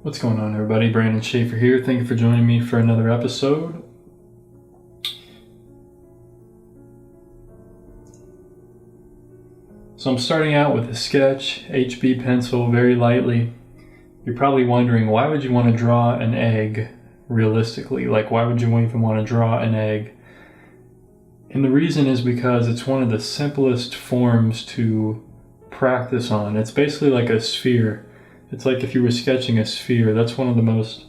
What's going on, everybody? Brandon Schaefer here. Thank you for joining me for another episode. So I'm starting out with a sketch, HB pencil, very lightly. You're probably wondering, why would you want to draw an egg realistically? Like, why would you even want to draw an egg? And the reason is because it's one of the simplest forms to practice on. It's basically like a sphere. It's like if you were sketching a sphere. That's one of the most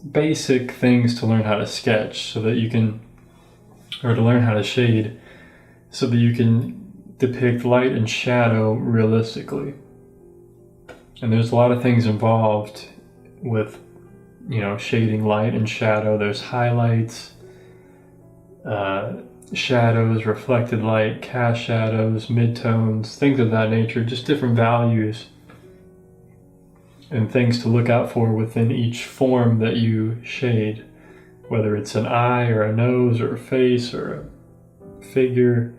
basic things to learn how to sketch so that you can, or to learn how to shade, so that you can depict light and shadow realistically. And there's a lot of things involved with, shading light and shadow. There's highlights, shadows, reflected light, cast shadows, midtones, things of that nature, just different values and things to look out for within each form that you shade, whether it's an eye or a nose or a face or a figure,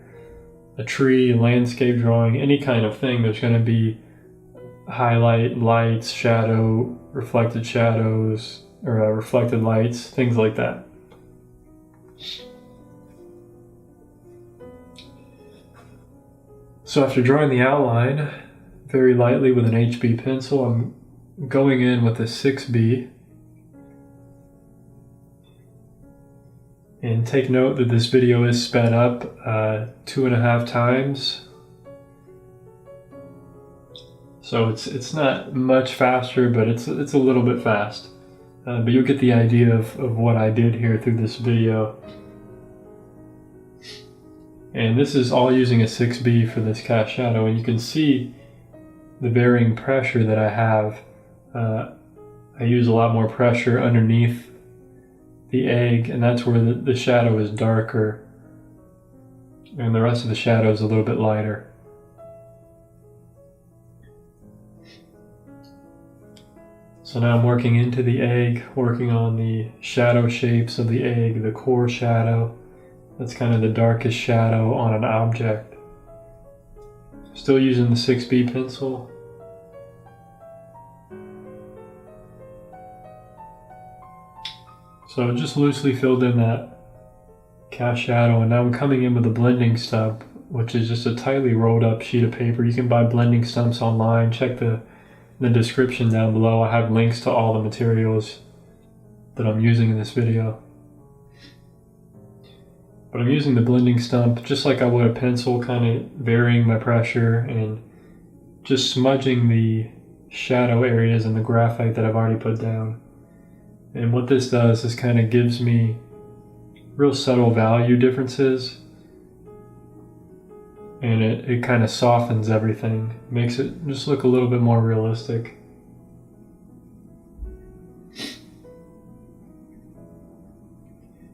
a tree, a landscape drawing, any kind of thing. There's going to be highlight, lights, shadow, reflected shadows, or reflected lights, things like that. So after drawing the outline very lightly with an HB pencil, I'm going in with a 6B. And take note that this video is sped up 2.5 times. So it's not much faster, but it's a little bit fast. But you'll get the idea of what I did here through this video. And this is all using a 6B for this cast shadow, and you can see the varying pressure that I have. I use a lot more pressure underneath the egg, and that's where the shadow is darker, and the rest of the shadow is a little bit lighter. So now I'm working into the egg, working on the shadow shapes of the egg, the core shadow. That's kind of the darkest shadow on an object. Still using the 6B pencil. So just loosely filled in that cast shadow, and now I'm coming in with a blending stump, which is just a tightly rolled up sheet of paper. You can buy blending stumps online. Check the description down below. I have links to all the materials that I'm using in this video. But I'm using the blending stump just like I would a pencil, kind of varying my pressure and just smudging the shadow areas in the graphite that I've already put down. And what this does is kind of gives me real subtle value differences, and it kind of softens everything, makes it just look a little bit more realistic.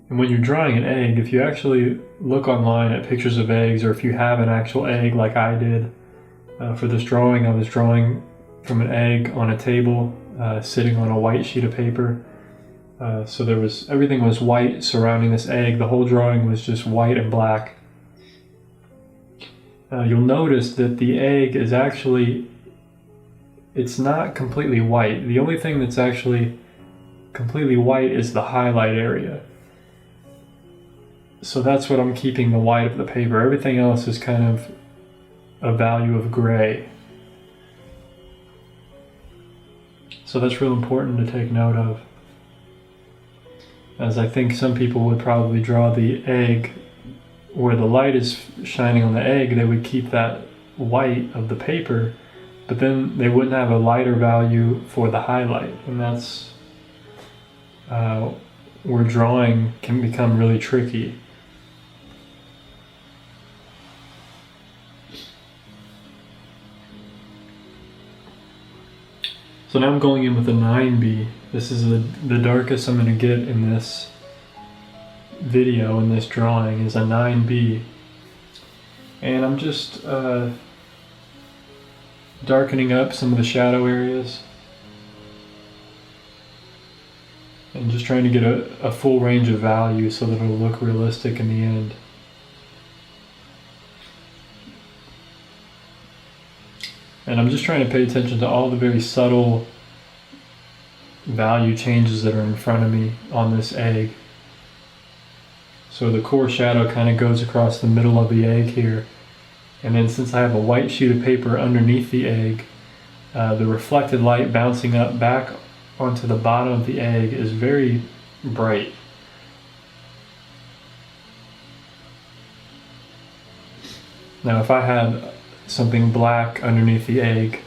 And when you're drawing an egg, if you actually look online at pictures of eggs, or if you have an actual egg like I did, for this drawing I was drawing from an egg on a table sitting on a white sheet of paper. So everything was white surrounding this egg. The whole drawing was just white and black. You'll notice that the egg is actually, it's not completely white. The only thing that's actually completely white is the highlight area. So that's what I'm keeping the white of the paper. Everything else is kind of a value of gray. So that's real important to take note of, as I think some people would probably draw the egg where the light is shining on the egg. They would keep that white of the paper, but then they wouldn't have a lighter value for the highlight, and that's where drawing can become really tricky. So now I'm going in with a 9B. This is the darkest I'm going to get in this video, in this drawing, is a 9B. And I'm just darkening up some of the shadow areas, and just trying to get a full range of value so that it'll look realistic in the end. And I'm just trying to pay attention to all the very subtle value changes that are in front of me on this egg. So the core shadow kind of goes across the middle of the egg here. And then since I have a white sheet of paper underneath the egg, the reflected light bouncing up back onto the bottom of the egg is very bright. Now if I had something black underneath the egg,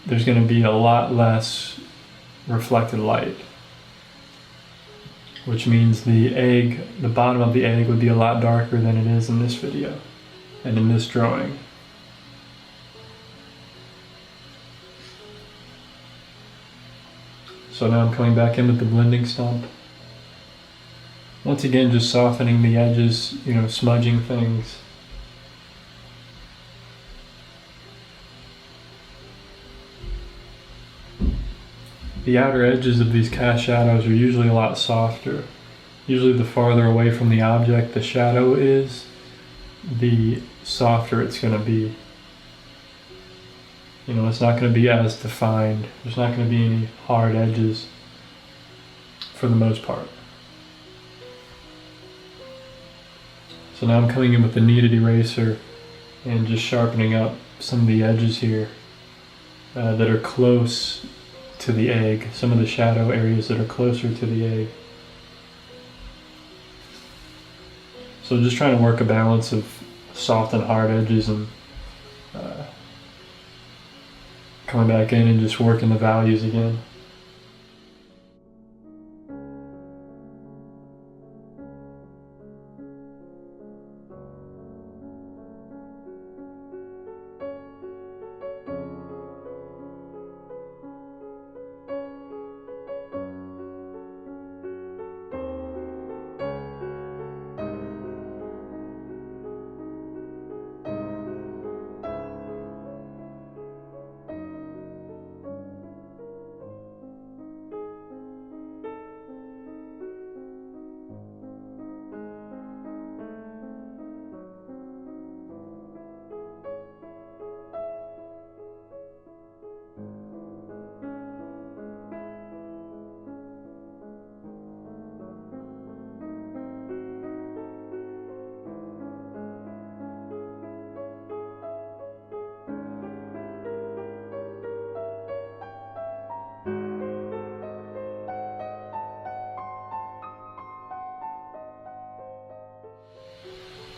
there's going to be a lot less reflected light, which means the bottom of the egg would be a lot darker than it is in this video and in this drawing. So now I'm coming back in with the blending stump. Once again, just softening the edges, smudging things. The outer edges of these cast shadows are usually a lot softer. Usually the farther away from the object the shadow is, the softer it's going to be. It's not going to be as defined. There's not going to be any hard edges for the most part. So now I'm coming in with the kneaded eraser and just sharpening up some of the edges here that are close to the egg, some of the shadow areas that are closer to the egg. So just trying to work a balance of soft and hard edges, and coming back in and just working the values again.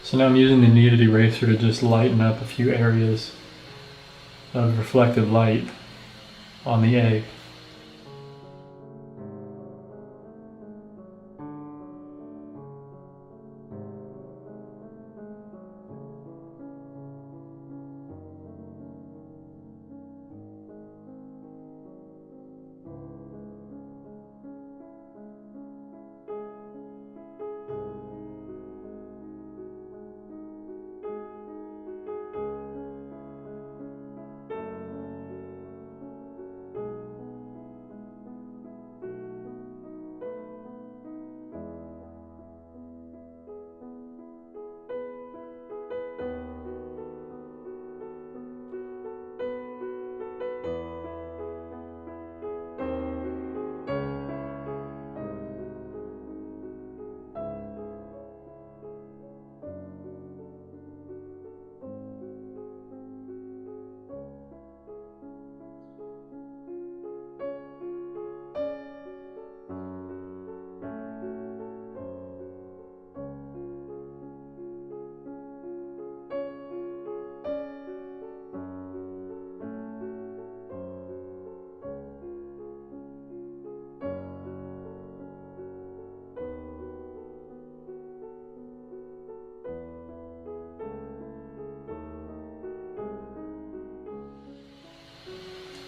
So now I'm using the kneaded eraser to just lighten up a few areas of reflected light on the egg.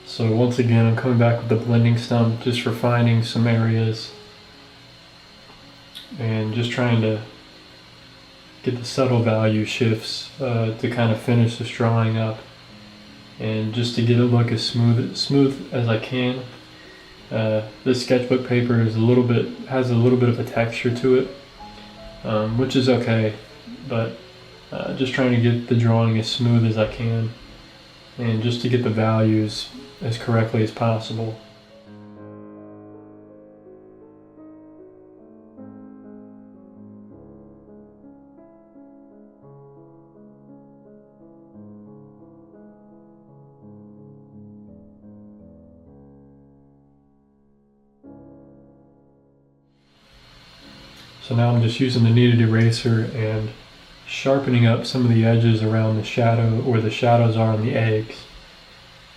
So once again, I'm coming back with the blending stump, just refining some areas and just trying to get the subtle value shifts to kind of finish this drawing up, and just to get it look as smooth as I can. This sketchbook paper is has a little bit of a texture to it, which is okay, but just trying to get the drawing as smooth as I can, and just to get the values as correctly as possible. So now I'm just using the kneaded eraser and sharpening up some of the edges around the shadow, where the shadows are on the eggs,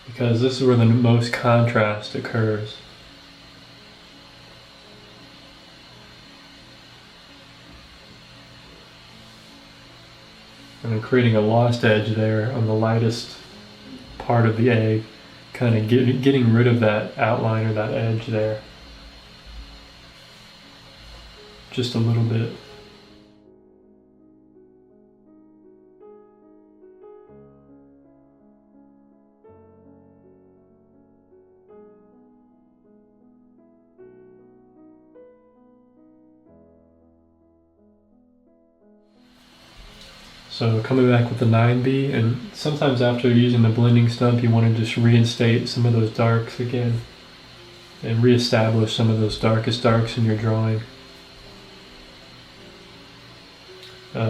because this is where the most contrast occurs. And I'm creating a lost edge there on the lightest part of the egg, kind of getting rid of that outline or that edge there. Just a little bit. So coming back with the 9B, and sometimes after using the blending stump you want to just reinstate some of those darks again and reestablish some of those darkest darks in your drawing.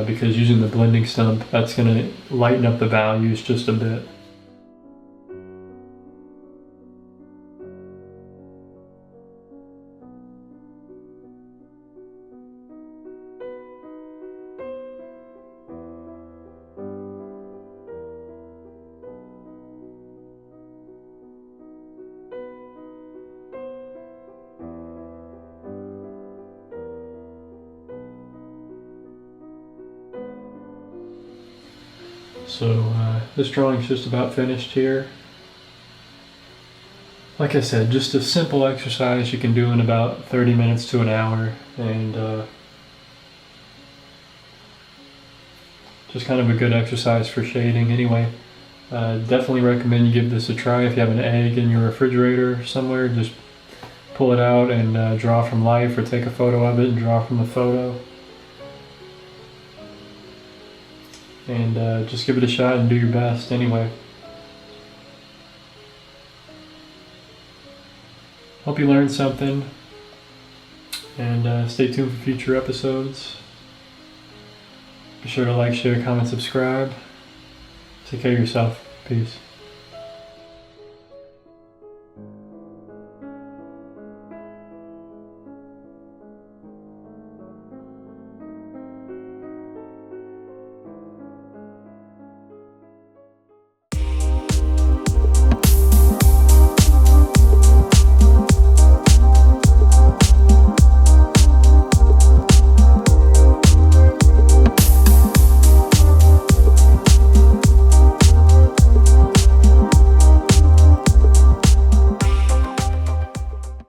Because using the blending stump, that's going to lighten up the values just a bit. So this drawing's just about finished here. Like I said, just a simple exercise you can do in about 30 minutes to an hour, and just kind of a good exercise for shading. Anyway, definitely recommend you give this a try. If you have an egg in your refrigerator somewhere, just pull it out and draw from life, or take a photo of it and draw from the photo. And just give it a shot and do your best anyway. Hope you learned something, and stay tuned for future episodes. Be sure to like, share, comment, subscribe. Take care of yourself. Peace.